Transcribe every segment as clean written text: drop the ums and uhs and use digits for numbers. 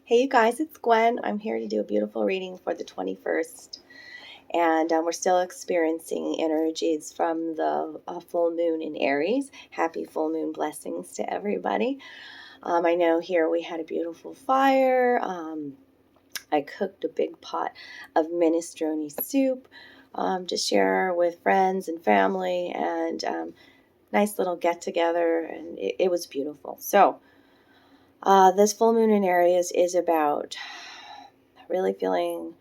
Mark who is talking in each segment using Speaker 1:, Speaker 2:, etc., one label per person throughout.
Speaker 1: Hey you guys, it's Gwen. I'm here to do a beautiful reading for the 21st. And we're still experiencing energies from the full moon in Aries. Happy full moon blessings to everybody. I know here we had a beautiful fire. I cooked a big pot of minestrone soup to share with friends and family, and nice little get together, and it was beautiful. So this full moon in Aries is about really feeling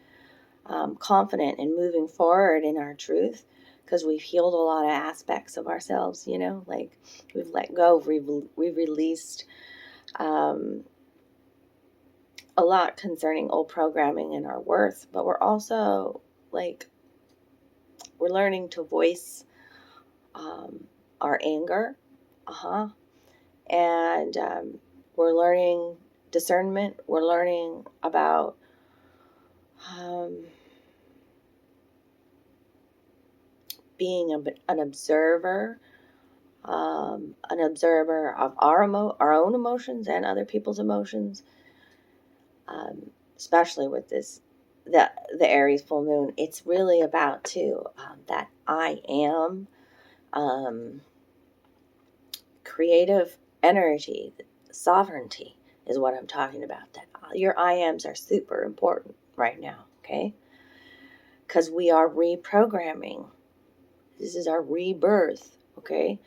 Speaker 1: confident and moving forward in our truth, because we've healed a lot of aspects of ourselves, like we've let go, we've released a lot concerning old programming and our worth, but we're also we're learning to voice our anger, and we're learning discernment. We're learning about being an observer of our own emotions and other people's emotions, especially with the Aries full moon. It's really about that I am creative energy, sovereignty is what I'm talking about. That your I ams are super important right now, okay? Because we are reprogramming. This is our rebirth, okay?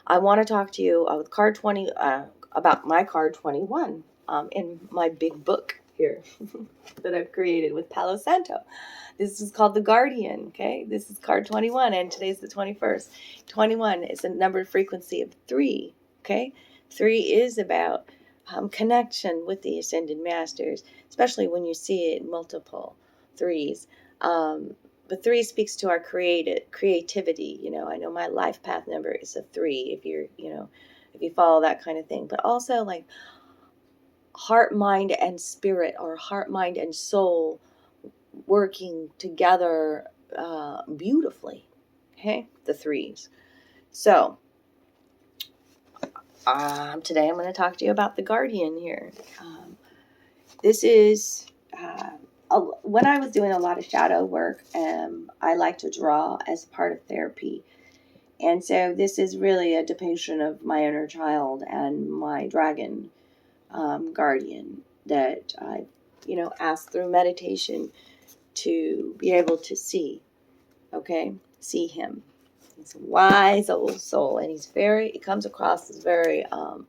Speaker 1: I want to talk to you with card 20 about my card 21 in my big book here that I've created with Palo Santo. This is called the Guardian, okay? This is card 21, and today's the 21st. 21 is a numbered frequency of 3, okay? 3 is about connection with the Ascended Masters, especially when you see it in multiple 3s. But 3 speaks to our creativity. I know my life path number is a 3 if you follow that kind of thing. But also like heart, mind, and spirit, or heart, mind, and soul working together beautifully. Okay, the 3s. So today I'm going to talk to you about the Guardian here. This is when I was doing a lot of shadow work, I like to draw as part of therapy. And so this is really a depiction of my inner child and my dragon guardian that I, asked through meditation to be able to see, okay? See him. He's a wise old soul, and he comes across as very, I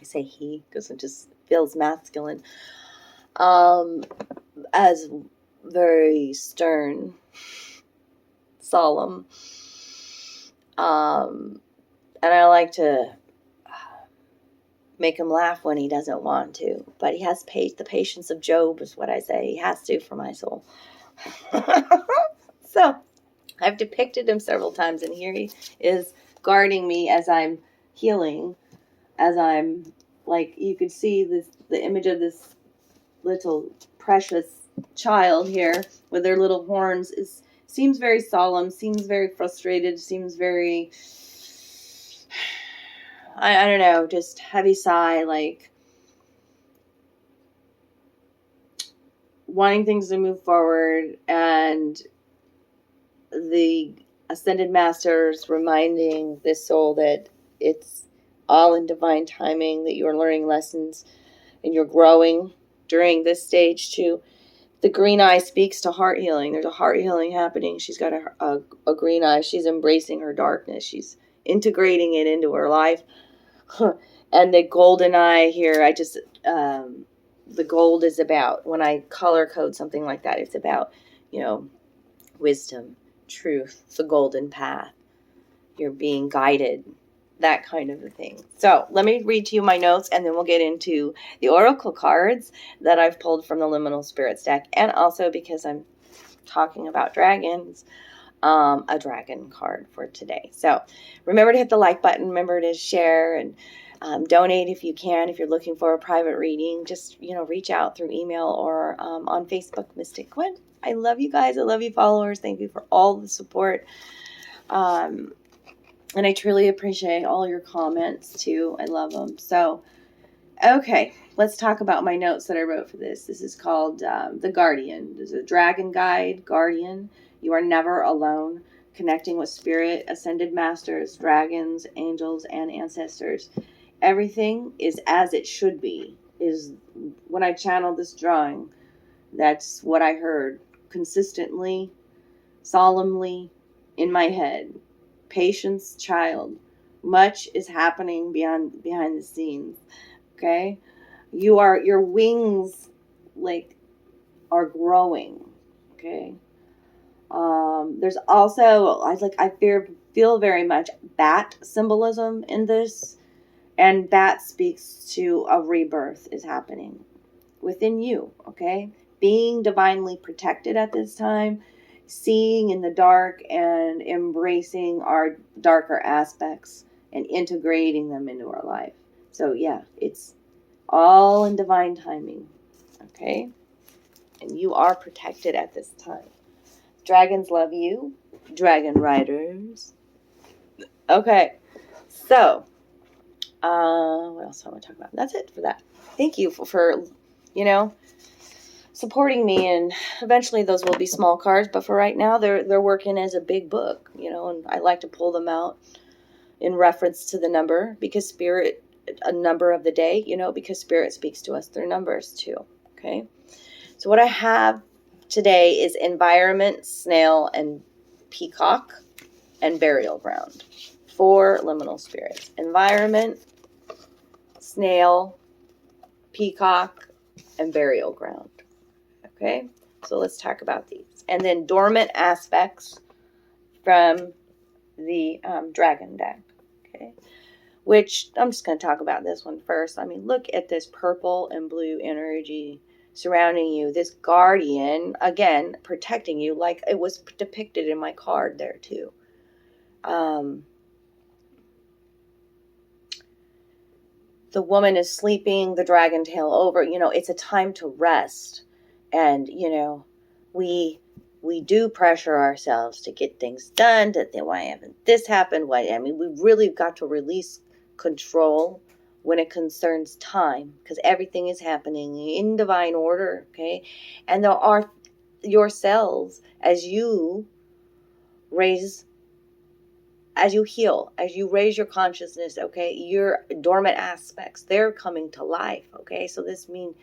Speaker 1: say he because it just feels masculine, as very stern, solemn, and I like to make him laugh when he doesn't want to, but he has the patience of Job is what I say. He has to for my soul. So I've depicted him several times, and here he is guarding me as I'm healing, as I'm you could see the image of this little precious child here with their little horns seems very solemn, seems very frustrated, seems very, I don't know, just heavy sigh, wanting things to move forward, and the Ascended Masters reminding this soul that it's all in divine timing, that you're learning lessons and you're growing during this stage too. The green eye speaks to heart healing. There's a heart healing happening. She's got a green eye. She's embracing her darkness. She's integrating it into her life. And the golden eye here, the gold is about, when I color code something like that, it's about, wisdom, truth, the golden path. You're being guided, that kind of a thing. So let me read to you my notes, and then we'll get into the oracle cards that I've pulled from the Liminal Spirits deck, and also because I'm talking about dragons, a dragon card for today. So remember to hit the like button. Remember to share and donate if you can. If you're looking for a private reading, just reach out through email or on Facebook, Mystic Gwyn. I love you guys. I love you followers. Thank you for all the support. And I truly appreciate all your comments too. I love them. So, okay. let's talk about my notes that I wrote for this. This is called The Guardian. There's a dragon guide, Guardian. You are never alone. Connecting with spirit, ascended masters, dragons, angels, and ancestors. Everything is as it should be. Is when I channeled this drawing, that's what I heard consistently, solemnly in my head. Patience, child. Much is happening behind the scenes. Okay? Your wings like are growing. Okay? There's also I feel very much bat symbolism in this, and bat speaks to a rebirth is happening within you. Okay, being divinely protected at this time, seeing in the dark and embracing our darker aspects and integrating them into our life. So yeah, it's all in divine timing. Okay, and you are protected at this time. Dragons love you. Dragon riders. Okay. So, what else do I want to talk about? That's it for that. Thank you for supporting me, and eventually those will be small cards, but for right now they're working as a big book, and I like to pull them out in reference to the number, because spirit, a number of the day, because spirit speaks to us through numbers too. Okay. So what I have today is environment, snail, and peacock, and burial ground. 4 liminal spirits. Environment, snail, peacock, and burial ground. Okay, so let's talk about these. And then dormant aspects from the dragon deck. Okay, which I'm just going to talk about this one first. I mean, look at this purple and blue energy surrounding you. This guardian, again, protecting you, like it was depicted in my card there too. The woman is sleeping, the dragon tail over. It's a time to rest. And, we do pressure ourselves to get things done. Why haven't this happened? We've really got to release control when it concerns time, because everything is happening in divine order, okay? And there are yourselves, as you heal, as you raise your consciousness, okay, your dormant aspects, they're coming to life, okay? So this means,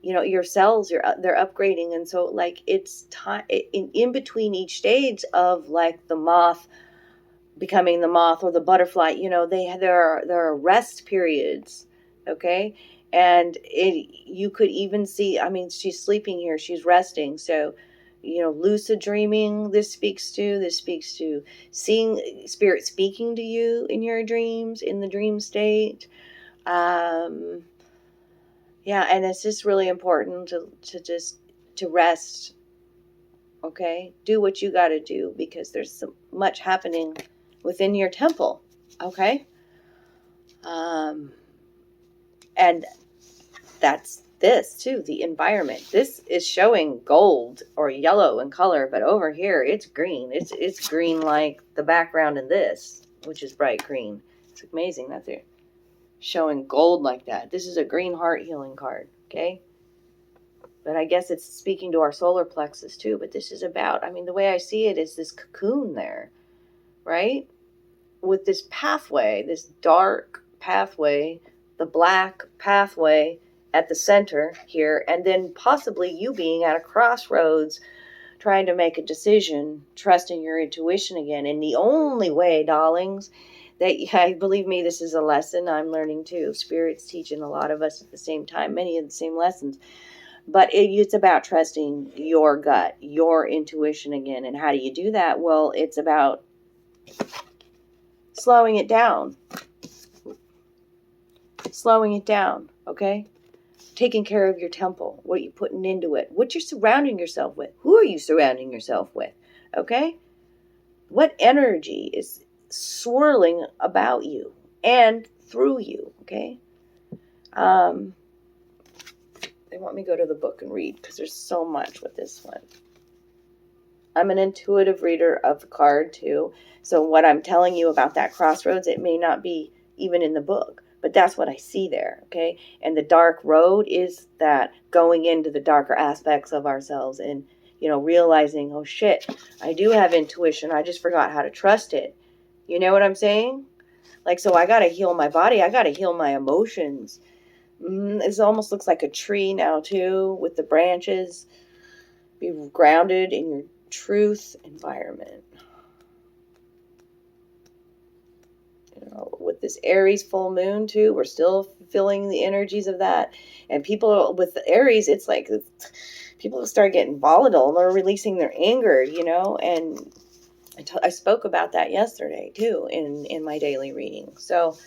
Speaker 1: your cells, they're upgrading. And so like it's time in between each stage of like the moth becoming the moth or the butterfly, there are rest periods, okay? And you could even see, she's sleeping here, she's resting. So, lucid dreaming, this speaks to seeing spirit speaking to you in your dreams, in the dream state. Yeah, and it's just really important to rest, okay? Do what you got to do, because there's so much happening within your temple, okay? And that's this too, the environment. This is showing gold or yellow in color, but over here it's green. It's green like the background in this, which is bright green. It's amazing that they're showing gold like that. This is a green heart healing card, okay? But I guess it's speaking to our solar plexus too. But this is about, the way I see it is this cocoon there, right? With this pathway, this dark pathway, the black pathway at the center here, and then possibly you being at a crossroads, trying to make a decision, trusting your intuition again. And the only way, darlings, believe me, this is a lesson I'm learning too. Spirit's teaching a lot of us at the same time, many of the same lessons. But it's about trusting your gut, your intuition again. And how do you do that? Well, it's about slowing it down, okay? Taking care of your temple, what are you putting into it, what you're surrounding yourself with, who are you surrounding yourself with, okay? What energy is swirling about you and through you, okay? They want me to go to the book and read, because there's so much with this one. I'm an intuitive reader of the card too, so what I'm telling you about that crossroads, it may not be even in the book, But that's what I see there, okay? And the dark road is that going into the darker aspects of ourselves and, realizing, oh shit, I do have intuition. I just forgot how to trust it. You know what I'm saying? Like, so I got to heal my body. I got to heal my emotions. It almost looks like a tree now, too, with the branches. Be grounded in your truth environment. With this Aries full moon, too, we're still feeling the energies of that. And people with the Aries, it's like people start getting volatile. They're releasing their anger, and I spoke about that yesterday, too, in my daily reading. So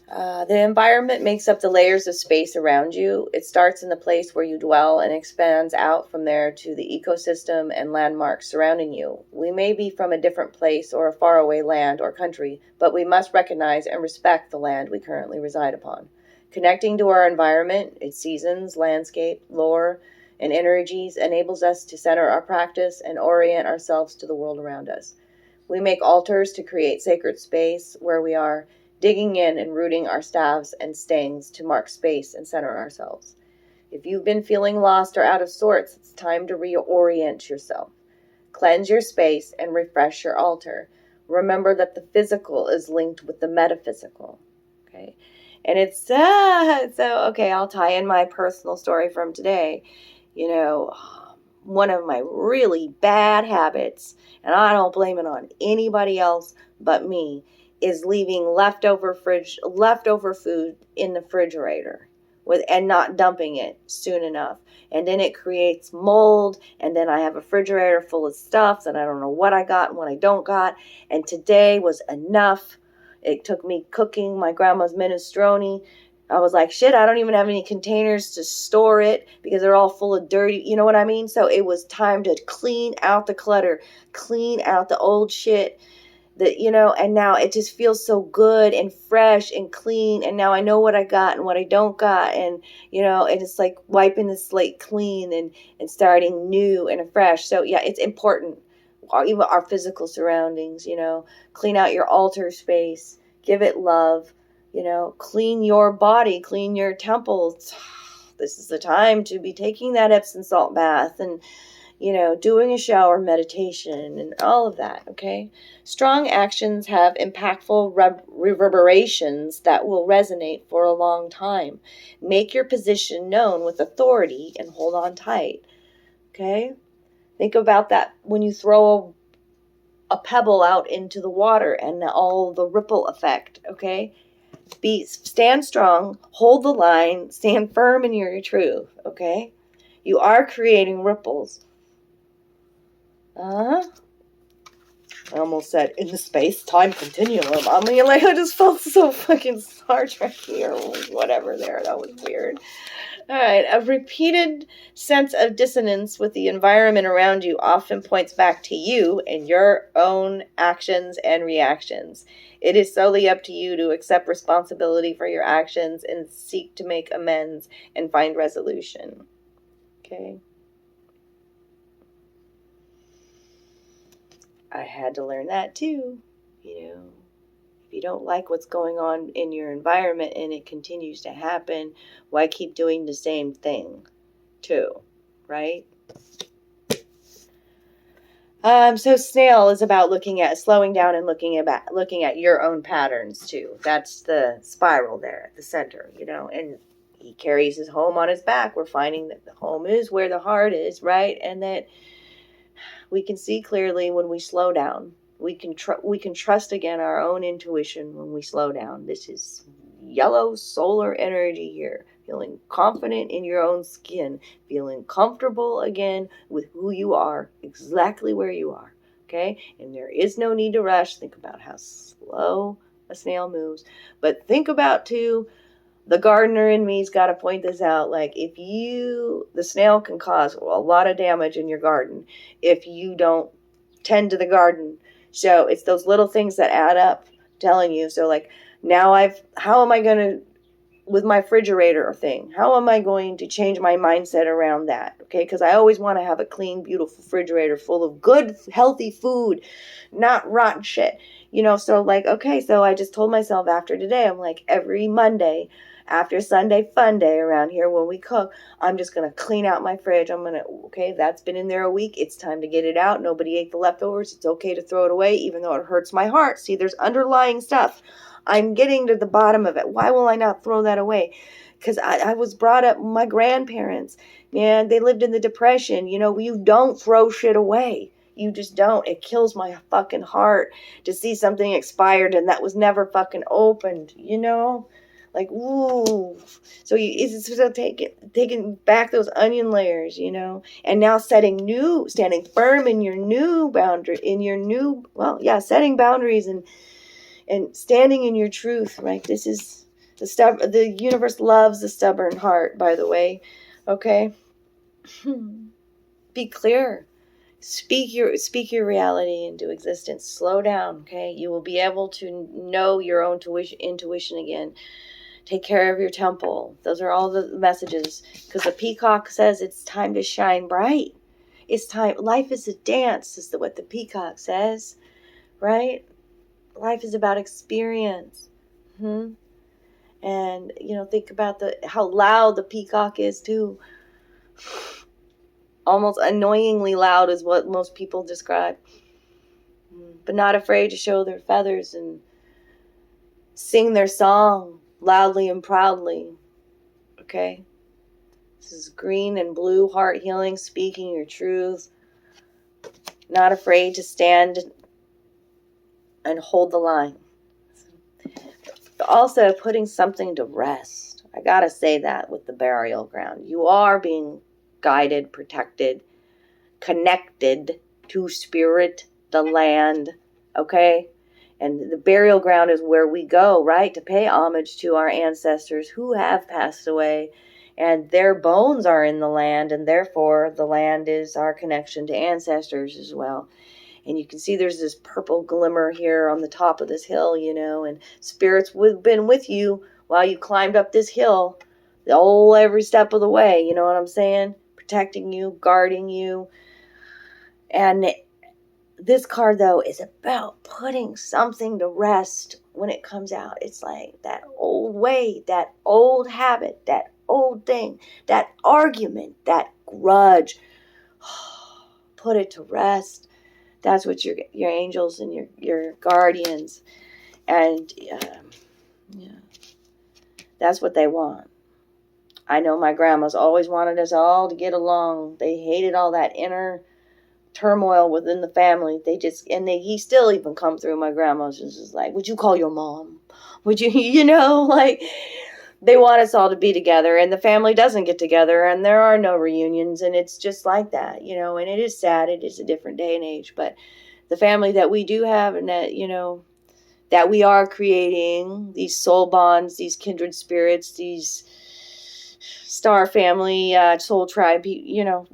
Speaker 1: the environment makes up the layers of space around you. It starts in the place where you dwell and expands out from there to the ecosystem and landmarks surrounding you. We may be from a different place or a faraway land or country, but we must recognize and respect the land we currently reside upon. Connecting to our environment, its seasons, landscape, lore, and energies enables us to center our practice and orient ourselves to the world around us. We make altars to create sacred space where we are, digging in and rooting our staves and stings to mark space and center ourselves. If you've been feeling lost or out of sorts, it's time to reorient yourself. Cleanse your space and refresh your altar. Remember that the physical is linked with the metaphysical. Okay? And it's, okay, I'll tie in my personal story from today. One of my really bad habits, and I don't blame it on anybody else but me, is leaving leftover food in the refrigerator and not dumping it soon enough. And then it creates mold, and then I have a refrigerator full of stuff that I don't know what I got and what I don't got. And today was enough. It took me cooking my grandma's minestrone. I was like, shit, I don't even have any containers to store it because they're all full of dirty, you know what I mean? So it was time to clean out the clutter, clean out the old shit. And now it just feels so good and fresh and clean. And now I know what I got and what I don't got. And, and it's like wiping the slate clean and starting new and fresh. So yeah, it's important. Even our physical surroundings, clean out your altar space, give it love, clean your body, clean your temples. This is the time to be taking that Epsom salt bath and, doing a shower meditation and all of that, okay? Strong actions have impactful reverberations that will resonate for a long time. Make your position known with authority and hold on tight, okay? Think about that when you throw a pebble out into the water and all the ripple effect, okay? Stand strong, hold the line, stand firm in your truth, okay? You are creating ripples. I almost said in the space-time continuum. I mean, I just felt so fucking Star Trek-y or whatever there. That was weird. All right. A repeated sense of dissonance with the environment around you often points back to you and your own actions and reactions. It is solely up to you to accept responsibility for your actions and seek to make amends and find resolution. Okay. I had to learn that too. If you don't like what's going on in your environment and it continues to happen, why keep doing the same thing too, right? So snail is about slowing down and looking at your own patterns too. That's the spiral there at the center, and he carries his home on his back. We're finding that the home is where the heart is, right? And that we can see clearly when we slow down. We can trust again our own intuition when we slow down. This is yellow solar energy here. Feeling confident in your own skin. Feeling comfortable again with who you are, exactly where you are. Okay? And there is no need to rush. Think about how slow a snail moves. But think about, too, the gardener in me's got to point this out. Like, the snail can cause a lot of damage in your garden if you don't tend to the garden. So it's those little things that add up, telling you. So like now how am I going to, with my refrigerator thing, how am I going to change my mindset around that? Okay. Cause I always want to have a clean, beautiful refrigerator full of good, healthy food, not rotten shit. So like, okay, so I just told myself after today, I'm like, every Monday after Sunday fun day around here when we cook, I'm just going to clean out my fridge. Okay, that's been in there a week. It's time to get it out. Nobody ate the leftovers. It's okay to throw it away, even though it hurts my heart. See, there's underlying stuff. I'm getting to the bottom of it. Why will I not throw that away? Because I was brought up, my grandparents, man, they lived in the Depression. You don't throw shit away. You just don't. It kills my fucking heart to see something expired and that was never fucking opened, Like, ooh. So it's still taking back those onion layers, and now standing firm in your new boundary, setting boundaries and standing in your truth, right? This is the universe loves the stubborn heart, by the way. Okay? Be clear. Speak your reality into existence. Slow down, okay? You will be able to know your own intuition again. Take care of your temple. Those are all the messages. Because the peacock says it's time to shine bright. It's time. Life is a dance, is what the peacock says, right? Life is about experience. And think about how loud the peacock is too. Almost annoyingly loud is what most people describe. But not afraid to show their feathers and sing their song loudly and proudly. Okay? This is green and blue heart healing, speaking your truth. Not afraid to stand and hold the line. Also, putting something to rest. I gotta say that with the burial ground. You are being guided, protected, connected to spirit, the land, okay? And the burial ground is where we go, right? To pay homage to our ancestors who have passed away. And their bones are in the land, and therefore the land is our connection to ancestors as well. And you can see there's this purple glimmer here on the top of this hill, and spirits have been with you while you climbed up this hill, every step of the way, you know what I'm saying? Protecting you, guarding you. And this card, though, is about putting something to rest when it comes out. It's like that old way, that old habit, that old thing, that argument, that grudge. Put it to rest. That's what your angels and your guardians, and that's what they want. I know my grandma's always wanted us all to get along. They hated all that inner turmoil within the family. He still even come through. My grandma's just like, would you call your mom? Would you, like, they want us all to be together, and the family doesn't get together, and there are no reunions, and it's just like that, and it is sad. It is a different day and age, but the family that we do have, and that, that we are creating, these soul bonds, these kindred spirits, these star family, soul tribe,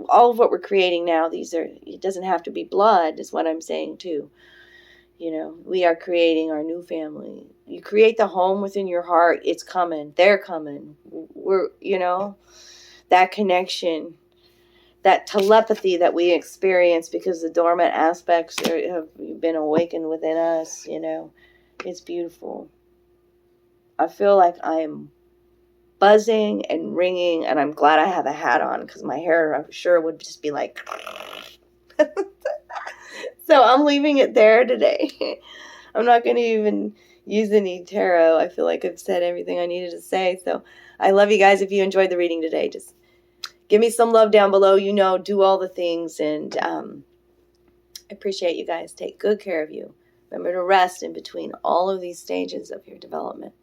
Speaker 1: all of what we're creating now, it doesn't have to be blood, is what I'm saying too. We are creating our new family. You create the home within your heart. It's coming. They're coming. We're, that connection, that telepathy that we experience because the dormant aspects have been awakened within us, it's beautiful. I feel like I'm buzzing and ringing, and I'm glad I have a hat on because my hair, I'm sure, would just be like... So I'm leaving it there today. I'm not going to even use any tarot. I feel like I've said everything I needed to say. So I love you guys. If you enjoyed the reading today, just give me some love down below. Do all the things. And I appreciate you guys. Take good care of you. Remember to rest in between all of these stages of your development.